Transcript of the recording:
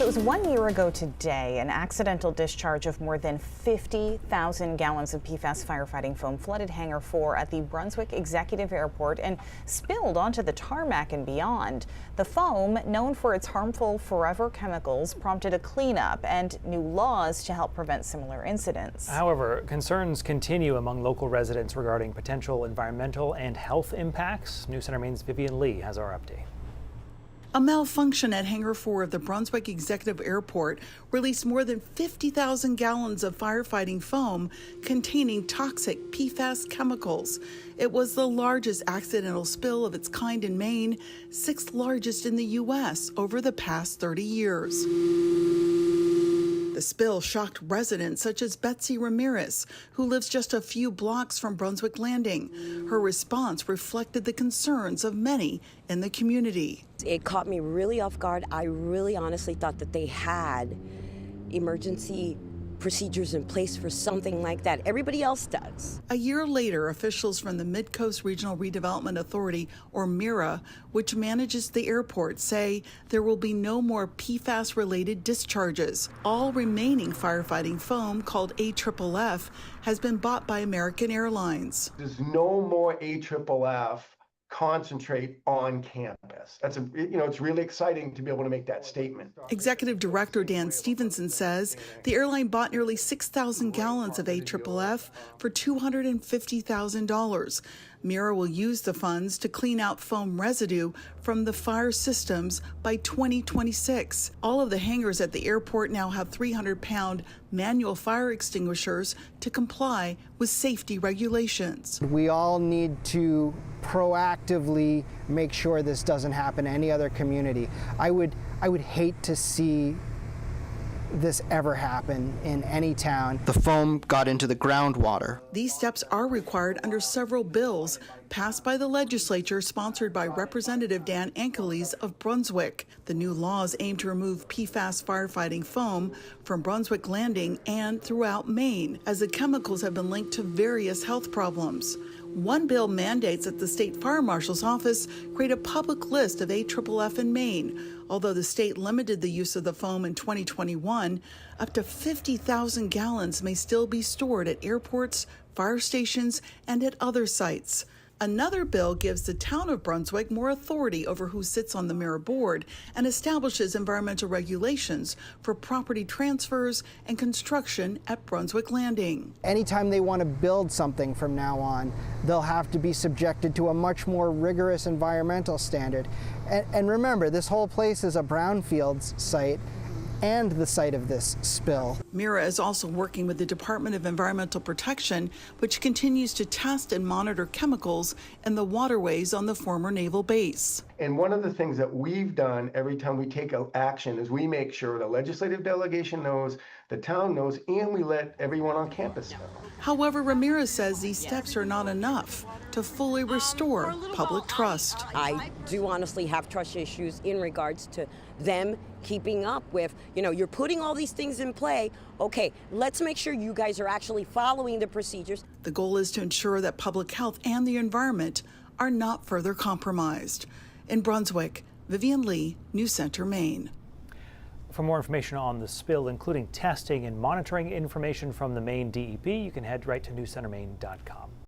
So it was 1 year ago today, an accidental discharge of more than 50,000 gallons of PFAS firefighting foam flooded Hangar 4 at the Brunswick Executive Airport and spilled onto the tarmac and beyond. The foam, known for its harmful forever chemicals, prompted a cleanup and new laws to help prevent similar incidents. However, concerns continue among local residents regarding potential environmental and health impacts. News Center Maine's Vivian Lee has our update. A malfunction at Hangar 4 of the Brunswick Executive Airport released more than 50,000 gallons of firefighting foam containing toxic PFAS chemicals. It was the largest accidental spill of its kind in Maine, sixth largest in the U.S. over the past 30 years. The spill shocked residents such as Betsy Ramirez, who lives just a few blocks from Brunswick Landing. Her response reflected the concerns of many in the community. It caught me really off guard. I really honestly thought that they had emergency procedures in place for something like that. Everybody else does. A year later, officials from the Mid-Coast Regional Redevelopment Authority, or MIRA, which manages the airport, say there will be no more PFAS-related discharges. All remaining firefighting foam, called AFFF, has been bought by American Airlines. There's no more AFFF concentrate on campus. It's really exciting to be able to make that statement. Executive Director Dan Stevenson says the airline bought nearly 6,000 gallons of AFFF for $250,000. Mira will use the funds to clean out foam residue from the fire systems by 2026. All of the hangars at the airport now have 300-pound manual fire extinguishers to comply with safety regulations. We all need to proactively make sure this doesn't happen to any other community. I would hate to see this ever happen in any town. The foam got into the groundwater. These steps are required under several bills passed by the legislature, sponsored by Representative Dan Ankeles of Brunswick. The new laws aim to remove PFAS firefighting foam from Brunswick Landing and throughout Maine, as the chemicals have been linked to various health problems. One bill mandates that the state fire marshal's office create a public list of AFFF in Maine. Although the state limited the use of the foam in 2021, up to 50,000 gallons may still be stored at airports, fire stations, and at other sites. Another bill gives the town of Brunswick more authority over who sits on the MIRA board and establishes environmental regulations for property transfers and construction at Brunswick Landing. Anytime they want to build something from now on, they'll have to be subjected to a much more rigorous environmental standard. And remember, this whole place is a brownfields site and the site of this spill. MIRA is also working with the Department of Environmental Protection, which continues to test and monitor chemicals in the waterways on the former naval base. And one of the things that we've done every time we take action is we make sure the legislative delegation knows, the town knows, and we let everyone on campus know. However, Ramirez says these steps are not enough to fully restore public trust. I do honestly have trust issues in regards to them keeping up with, you're putting all these things in play. Okay, let's make sure you guys are actually following the procedures. The goal is to ensure that public health and the environment are not further compromised. In Brunswick, Vivian Lee, News Center, Maine. For more information on the spill, including testing and monitoring information from the Maine DEP, you can head right to newscentermaine.com.